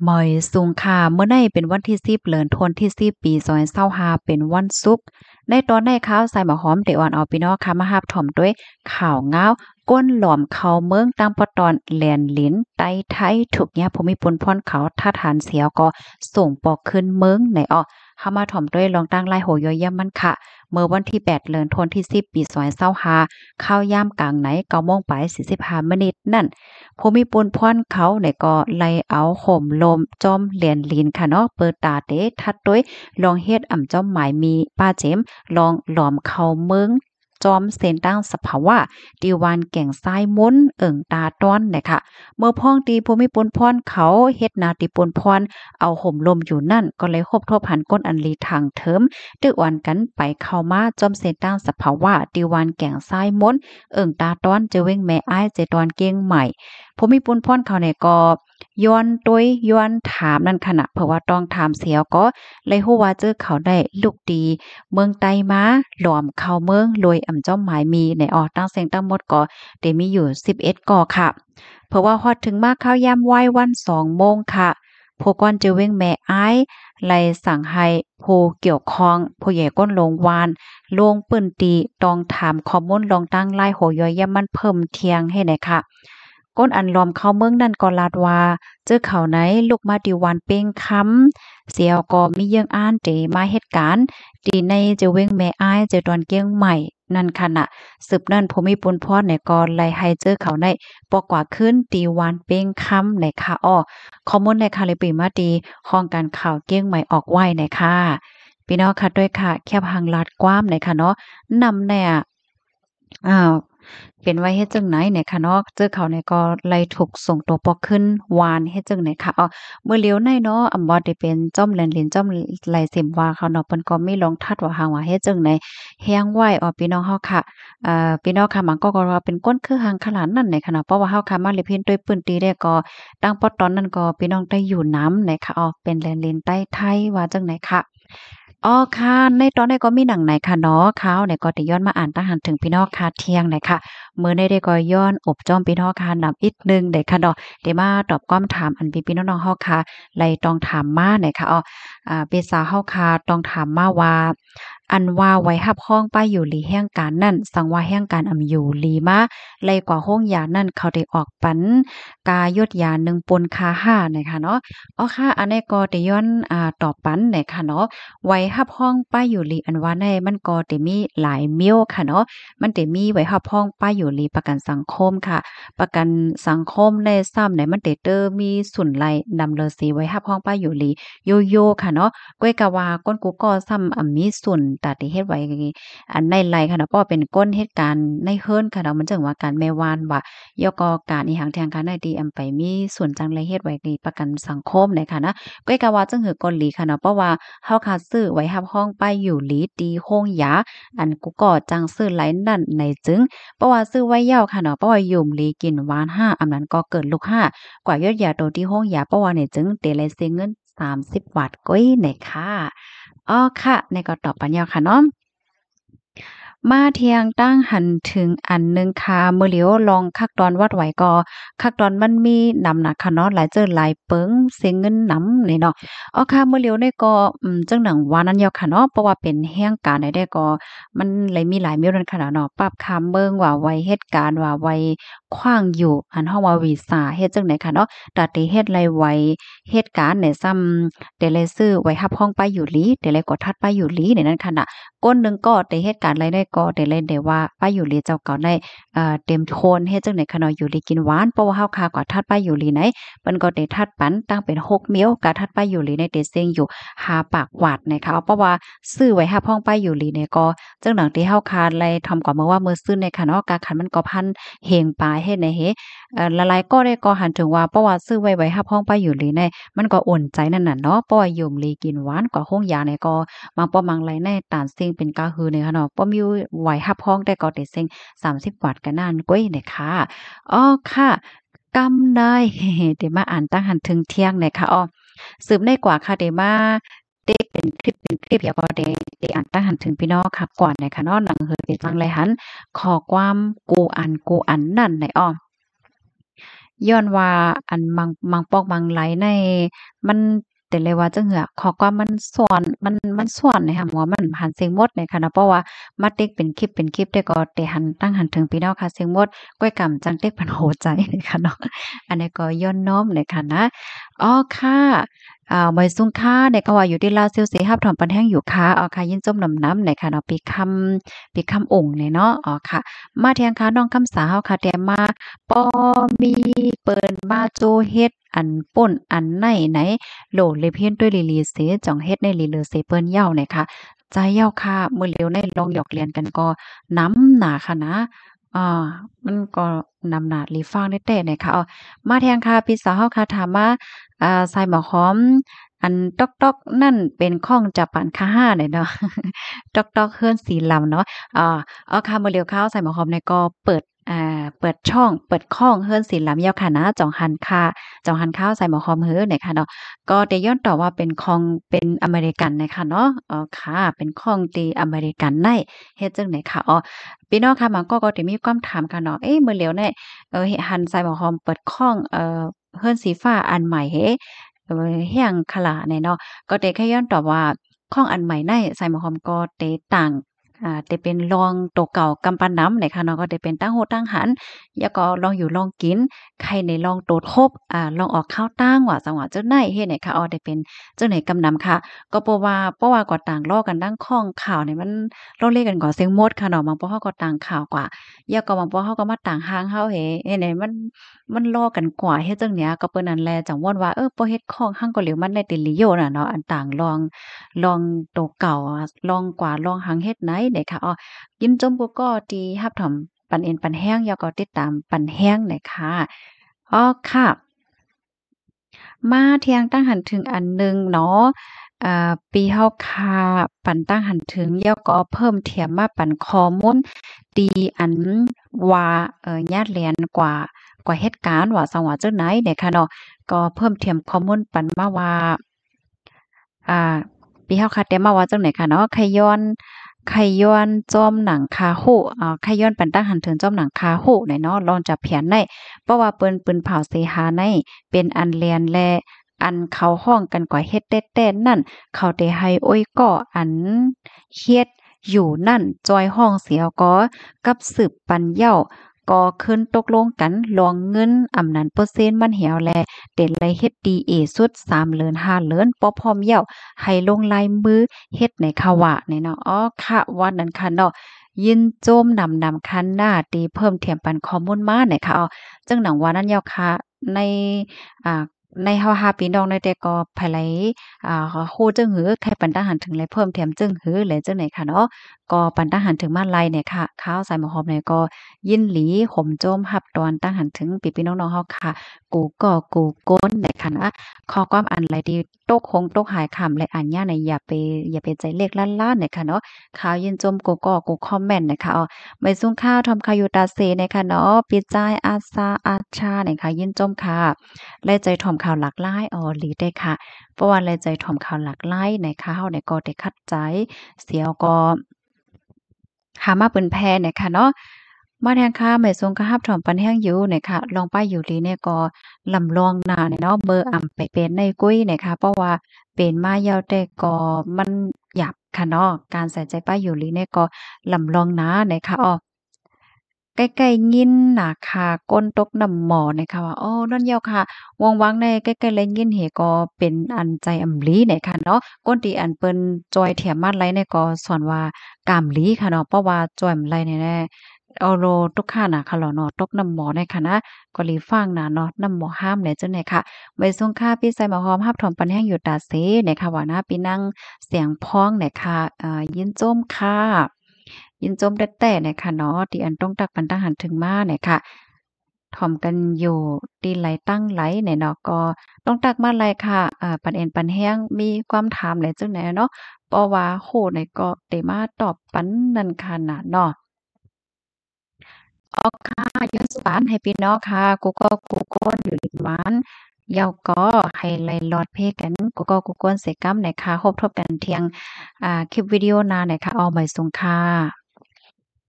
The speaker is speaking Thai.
หมอยสูงค่ะเมื่อในเป็นวันที่10เดือนธันวาคมที่10ปี2025เป็นวันศุกร์ในตอนในข่าวใส่หมอหอมเดอ่อนเอาพี่น้องค่ะมารับถ่อมด้วยข่าวง้าวก้นหลอมเข้าเมืองตามปะตอนแหลนหลินไต้ไทยถูกเนี่ยภูมิพลพรเขาท่าทานเสียวก็ส่งปอกขึ้นเมืองไหนอ้อเฮามาถ่อมด้วยลองตั้งไล่โหยอย่ำมันค่ะเมื่อวันที่8เดือนธันวาคมที่10ปี2025ข้าวยามกลางไหน9:00นไป45นาทีนั่น ภูมิพลพรเขาเนี่ยก็ไล่เอาห่มลมจอมเหรียญลีนค่ะเนาะเปิดตาเตทัดด้วยลองเฮ็ดอ่ำจ้อมหมายมีป้าเจมลองหลอมเข้าเมืองจอมเส้นตั้งสภาวะดีวานแก่งซ้ายมุนเอิ่งตาต้อนเนี่ยค่ะเมื่อพ้องตีภูมิพลพรเขาเฮ็ดนาติปนพรเอาห่มลมอยู่นั่นก็เลยคบทบหันก้นอันลีทางเถิมตึกอ่อนกันไปเข้ามาจอมเส้นตั้งสภาวะดีวานแก่งซ้ายมุนเอิ่งตาต้อนจะเว้งแม่อ้ายเจตอนเก้งใหม่ ภูมิพลพรเขาเนี่ยก็ย้อนตุ้ยย้อนถามนั่นขณะเพราะว่าต้องถามเสียวก็เลยฮู้ว่าเจอเขาได้ลูกดีเมืองไต้มาหลอมเข้าเมืองรวยอ่ำจ้อมหมายมีในออตั้งเสียงตั้งหมดก็ได้มีอยู่11ก่อค่ะเพราะว่าฮอดถึงมาข้าวยามไหว้วัน2โมงค่ะผู้ก่อนจะเว้งแม่อ้ายไล่สั่งให้ผู้เกี่ยวข้องผู้ใหญ่ก้นโรงวานลงปื้นตีต้องถามข้อมูลลองตั้งไล่โหย่อยยามมันเพิ่มเที่ยงให้หน่อยค่ะ ก้นอันล้อมเข้าเมืองนั่นก็ลาดว่าเจอเขาไหนลูกมาดิวันเป้งคำเสียวก็มีเยื่องอ้านเตมาเหตุการณ์ตีในจะเว้งแม่อ้ายจะดอนเกี้ยงใหม่นั่นขณะสืบนั่นภูมิพลพรในกอไล่ให้เจอเขาในปอกว่าขึ้นตีวันเป้งคำในค่ะอ้อข้อมูลในค่ะเลยปีมาตีห้องการข่าวเกี้ยงใหม่ออกไว้ในค่ะพี่น้องค่ะด้วยค่ะแคบหังลาดกว้ามในค่ะเนาะนำเนี่ยอ้าวเป็นไว้เฮ็ดจั่งไหนเนี่ยค่ะเนาะเจอเขาเนี่ยก็ไล่ถูกส่งตัวปอขึ้นวานเฮ็ดจั่งไหนค่ะอ้อมื้อเหลียวในเนาะอำบ่ได้เป็นจ้อมแลนลินจ้อมไหลเซ็มว่าเขาเนาะเพิ่นก็มีลองทัดว่าหางว่าเฮ็ดจั่งไหนแฮงไหว้พี่น้องเฮาค่ะพี่น้องค่ะมันก็ว่าเป็นก้นคือหางขนาดนั้นในค่ะเนาะเพราะว่าเฮาค่ะมาเลเพิ่นด้วยปืนตีได้ก็ตั้งปอตอนนั้นก็พี่น้องได้อยู่น้ำในค่ะเป็นแลนลินใต้ไทยว่าจั่งไหนค่ะ อ๋อค่ะในตอนนี้ก็มีหนังไหนค่ะเนาะข่าวเนี่ยก็ได้ย้อนมาอ่านตั้งหันถึงพี่น้องค่ะเที่ยงเลยค่ะมื้อนี้ได้ก็ย้อนอบจ้อมพี่น้องค่ะนำอีกหนึ่งได้ค่ะเนาะได้มาตอบคำถามอันพี่น้องๆเฮาค่ะไล่ต้องถามมาเนี่ยค่ะพี่สาวเฮาค่ะต้องถามมาว่าอันว่าไว้รับรองป้ายอยู่หลีแห่งการนั้นสังว่าแห่งการอำอยู่หลีมาไล่กว่าโรงยานั้นเขาได้ออกปันกายดยาหนึ่งปนคาห้าเนี่ยค่ะเนาะอ๋อค่ะอันนี้ก็ได้ย้อนตอบปันเนี่ยค่ะเนาะ ไว้รับรองป้ายอยู่หลีอันว่าในมันก็สิมีหลายเมี้ยวค่ะเนาะมันสิมีไว้รับรองป้ายอยู่หลีประกันสังคมค่ะประกันสังคมในซ้ำไหนมันเตเตอมีสุนไหลนำเลอสีไว้รับรองป้ายอยู่หลีโยโย่ค่ะเนาะก้อยกะว่าก้นกูก็ซ้ำมีสุนตาที่เฮ็ดไว้อันในไหลค่ะเนาะเพราะว่าเป็นก้นเหตุการณ์ในเฮิรนค่ะเนาะมันจังว่าการแม่ว่านว่ายกการอีหังแทงการได้ดีไปมีส่วนจังไรเฮ็ดไว้ในประกันสังคมเนี่ยค่ะนะก้อยกะว่าจังหือกลหลีค่ะเนาะเพราะว่า เฮาคาซื้อไว้รับห้องป้ายอยู่หลีตีโฮงหยาอันกูก็จังซื้อไหลนั่นในจึงเพราะว่าซื้อไว้ยาวค่ะเนาะเพราะว่ายุ่มหลีกินหวาน5อำนั้นก็เกิดลูก5กว่ายอดยาโตที่โฮงหยาเพราะว่าเนี่ยจึงเตเลยเสียเงิน30บาทก้อยเนี่ยค่ะอ้อค่ะในก็ตอบปัญญาค่ะเนาะ มาเที่ยงตั้งหันถึงอันหนึ่งค่ะมื้อเหลียวลองคักดอนวัดไหวก็คักดอนมันมีนำหนักค่ะเนาะหลายเจอหลายเปิงเสียเงินนำนี่เนาะอ๋อค่ะมื้อเหลียวนี่ก็จังหนังว่านั้นยอค่ะเนาะเพราะว่าเป็นแห่งการใดได้ก็มันเลยมีหลายมื้อนั้นขนาดเนาะปรับคำเบิ่งว่าไว้เหตุการณ์ว่าไว้ขว้างอยู่อันเฮาว่าวีซ่าเฮ็ดจังได๋ค่ะเนาะตาติเฮ็ดไรไว้เหตุการณ์เนี่ยซ้ำแต่เลยซื้อไว้รับรองไปอยู่หลีแต่เลยก็ทัดไปอยู่หลีในนั้นค่ะน่ะ ก้นหนึ่งก็แต่เหตุการณ์ไรได้ก็แต่เลยได้ว่าป้าอยู่ลีเจ้าเก่าได้เต็มโทนเฮ็ดจังได๋คะเนาะอยู่ลีกินหวานเพราะว่าเฮาคากว่าทัดป้าอยู่ลีไหนเปิ้นก็ได้ทัดปันตั้งเป็น6เมียวกะทัดป้าอยู่ลีในเตเซ็งอยู่5ปากหวาดนะคะเพราะว่าซื้อไว้รับรองป้าอยู่ลีเนี่ยก็จังหนังที่เฮาคาไลทำกว่าเมื่อว่ามื้อซื้อในค่ะเนาะกะคันมันก็พันเฮงปลายเฮ็ดในเฮละลายก็ได้ก็หันถึงว่าเพราะว่าซื้อไว้รับรองป้าอยู่ลีในมันก็อุ่นใจนั่นน่ะเนาะเพราะว่าอยู่ลีกินหวานกว่าโรงยาเนี่ยก็ บางปอมังไรในตานเซ็งเป็นกาฮือเนี่ยค่ะเนาะป้อมีไหวฮับพ้องได้ก็ได้เซ็ง30บาทก็นานก้อยเนี่ยค่ะอ้อค่ะกำได้เดี๋ยวมาอ่านตั้งหันถึงเที่ยงเนี่ยค่ะอ้อสืบได้กว่าค่ะเดี๋ยวมาได้เป็นคลิปอย่าก็ได้อ่านตั้งหันถึงพี่น้องครับก่อนเนี่ยค่ะเนาะหนังเฮอไปฟังเลยหันขอความกูอันนั่นในอ้อ ย้อนว่าอันบางปอกบางไหลในมันแต่เลยว่าจังเหือขอความมันซ่อนมันซ่อนในค่ะว่ามันหันเสียงหมดในค่ะเนาะเพราะว่ามาเต็กเป็นคลิปได้ก็แต่หันตั้งหันถึงพี่น้องค่ะเสียงหมดก้อยกำจังเต็กเป็นโหใจนะคะเนาะอันนี้ก็ย้อนน้อมเลยค่ะนะอ๋อค่ะไว้ซุงค่าในก็ว่าอยู่ที่ลาวเซียวเสฮับถอนปันแห้งอยู่ค่ะอ๋อค่ะยินจมน้ำในค่ะเนาะปีคำองค์เนี่ยเนาะอ๋อค่ะมาเทียงค่ะน้องคำสาเฮาค่ะแต่มาปอมีเปิ้นมาโจเฮ็ดอันป่นอันไหนโหลเลเพียนด้วยลีลีเสจ่องเฮ็ดในลีเลอเสเปิ้นเหย้าเนี่ยค่ะใจเหย้าค่ะมื้อเหลียวในลองหยอกเลียนกันก็น้ำหนาค่ะนะอ่ามันก็นำหนาลีฟ้างได้แต่เนี่ยค่ะอ้อมาแทงค่ะพี่สาวเฮาค่ะถามว่าใส่หมอหอมอันต๊อกๆนั่นเป็นข้องจับปันค่าห้าเนี่ยเนาะต๊อกๆเฮือนสีลำเนาะอ่าเอาค่ะมื้อเหลียวข้าวใส่หมอหอมเนี่ยก็เปิดช่องเปิดข้องเฮือนสีลำยาวค่ะนะจ่องหันค่ะจ่องหันข้าวใส่หมอหอมเฮือเนี่ยค่ะเนาะก็ได้ย้อนต่อว่าเป็นของเป็นอเมริกันนะคะเนาะอ๋อค่ะเป็นของตีอเมริกันในเฮ็ดจังไหนค่ะอ๋อพี่น้องค่ะมันก็สิมีความถามค่ะเนาะเอ๊ะมื้อเหลียวเนี่ยหันใส่หมอหอมเปิดข้องเฮือนสีฟ้าอันใหม่เฮเฮียงขลาเนี่ยเนาะก็ได้แค่ย้อนตอบว่าข้องอันใหม่ในใส่หมอหอมก็เตต่างแต่เป็นลองตัวเก่ากำปั้นน้ำเนี่ยค่ะเนาะก็ได้เป็นตั้งโฮตั้งหันแล้วก็ลองอยู่ลองกินใครในลองโตทบลองออกข้าวตั้งว่าจังหวะเจ้าไหนเฮ็ดไหนค่ะได้เป็นเจ้าไหนกำนำค่ะก็เพราะว่าก็ต่างล้อกันดั้งข้องข่าวเนี่ยมันล้อเล่กันก่อเสียงมดค่ะเนาะบางเพราะเฮาก็ต่างข่าวกว่าแล้วก็บางเพราะเฮาก็มาต่างห้างเฮาเฮ็ดไหนมันล้อกันกว่าเฮ็ดจังเนี้ยก็เปิ้นนั่นแหละจังว่อนว่าบ่เฮ็ดข้องหั้งก็เหลียวมันได้ติลิโยน่ะเนาะอันต่างลองตัวเก่าลองกว่าลองหังเฮ็ดไหนได้ค่ะอ้อยิ้มจมกูก็ที่รับถอมปันเอ็นปันแห้งแล้วก็ติดตามปันแห้งหน่อยค่ะอ้อค่ะมาเที่ยงตั้งหันถึงอันหนึ่งเนาะปีเฮาค่ะปันตั้งหันถึงแล้วก็เพิ่มเทียมมาปันข้อมูลตีอันว่าญาติแลนกว่าเหตุการณ์ว่าสังว่าจังไหนเนี่ยค่ะเนาะก็เพิ่มเทียมข้อมูลปันมาว่า อ่าปีเฮาคัดแต่มาว่าจังไหนค่ะเนาะไขย้อนจอมหนังคาฮู้ไขย้อนปันตั้งหันถึงจอมหนังคาฮู้ไหนเนาะลองจับเพียนได้เพราะว่าเปิ้นปืนเผาเสหาในเป็นอันเลียนแลอันเขาห้องกันกว่าเฮ็ดแต้ๆนั่นเขาได้ให้โอ้ยก็อันเฮ็ดอยู่นั่นจอยห้องเสียวก็กับสืบปันเหย้าก็ขึ้นตกลงกันรวงเงินอำนั้นเปอร์เซ็นต์มันเหี่ยวแลเต็นเลยเฮ็ดดีเอสุด3เลิน5เลินปอพร้อมเหย้าให้ลงลายมือเฮ็ดในคะวะนี่เนาะอ๋อค่ะว่านั้นค่ะเนาะยินโจมนำคันหน้าตีเพิ่มเทียมปันข้อมูลมาหน่อยค่ะจังหนังว่านั้นยาวค่ะในอ่าในเฮาหาพี่น้องในแต่ก็ภายไหลฮู้จึงหือใครปันตาหันถึงเลยเพิ่มเทียมจึงหือเลยจังไหนค่ะเนาะก็ปันตาหันถึงมาลัยเนี่ยค่ะข้าวใส่หมอหอมเนี่ยก็ยินหลีห่มโจมรับตอนตั้งหันถึงพี่น้องๆเฮาค่ะกูก็กูก้นเนี่ยค่ะนะข้อความอันไหลที่ตกคงตกหายคำและอันยาเนี่ยอย่าไปใจเลขล้านๆเนี่ยค่ะเนาะข่าวยินจมกูก็กูคอมเมนต์นะคะไม่ซุ่งข้าวทำคายูตาเซนะคะเนาะปิดใจายอาซาอาชาเนี่ยค่ะยินจมค่ะและใจถ่อมข่าวหลากหลายหลีได้ค่ะเพราะว่าและใจถ่อมข่าวหลากหลายในข่าวเนี่ยก็ได้คัดใจเสียวก็หามาเป็นแพเนี่ยค่ะเนาะมาแทงค่ะไม่ทรงกระหับถ่อมปันแห้งอยู่เนี่ยค่ะลองไปอยู่ลีเนี่ยก็ลำลองหน้าเนี่ยเนาะเบอร์ไปเป็นในกุ้ยเนี่ยค่ะเพราะว่าเป็นมายาวแต่ก็มันหยาบค่ะเนาะการใส่ใจป้ายอยู่ลีเนี่ยก็ลำลองหน้าเนี่ยค่ะใกล้ๆงิ้นน่ะค่ะก้นตกน้ำหม้อเนี่ยค่ะว่าอ้อนั่นแหยวค่ะวังๆในใกล้ๆแลงิ้นเหก็เป็นอันใจอำลีเนี่ยค่ะเนาะก้นที่อันเปิ้นจอยเถียมมาไลเนี่ยก็สอนว่ากามลีค่ะเนาะเพราะว่าจอยมไลเนี่ยแน่เอาโลตุกข่าน่ะค่ะเหรอเนาะตกน้ำหม้อเนี่ยค่ะนะก็หลีฟังน่ะเนาะน้ำหม้อห้ามเนี่ยจังได๋ค่ะไว้ส่งค่าพี่ใส่หมอหอมรับถอมปันแห้งอยู่ตาเสเนี่ยค่ะว่านะพี่นั่งเสียงพ้องเนี่ยค่ะยินโจมค่ะยินโจมแต้ๆเนี่ยค่ะเนาะที่อันต้องตักปันตังหันถึงมาเนี่ยค่ะถ่อมกันอยู่ตีไหลตั้งไหลเนี่ยเนาะก็ต้องตักมาไหลค่ะปันเอ็นปันแห้งมีความถามหลายจังไหนเนาะเพราะว่าโหเนี่ยก็ได้มาตอบปันนั่นค่ะน่ะเนาะอ๋อค่ะย้อนสุบานให้พี่น้องค่ะกูก็อยู่ดิหวานยาวก็ให้ไล่ลอดเพกันกูก็เสกำในค่ะครบทบกันเที่ยงคลิปวิดีโอหน้าเนี่ยค่ะเอาไว้ส่งค่ะ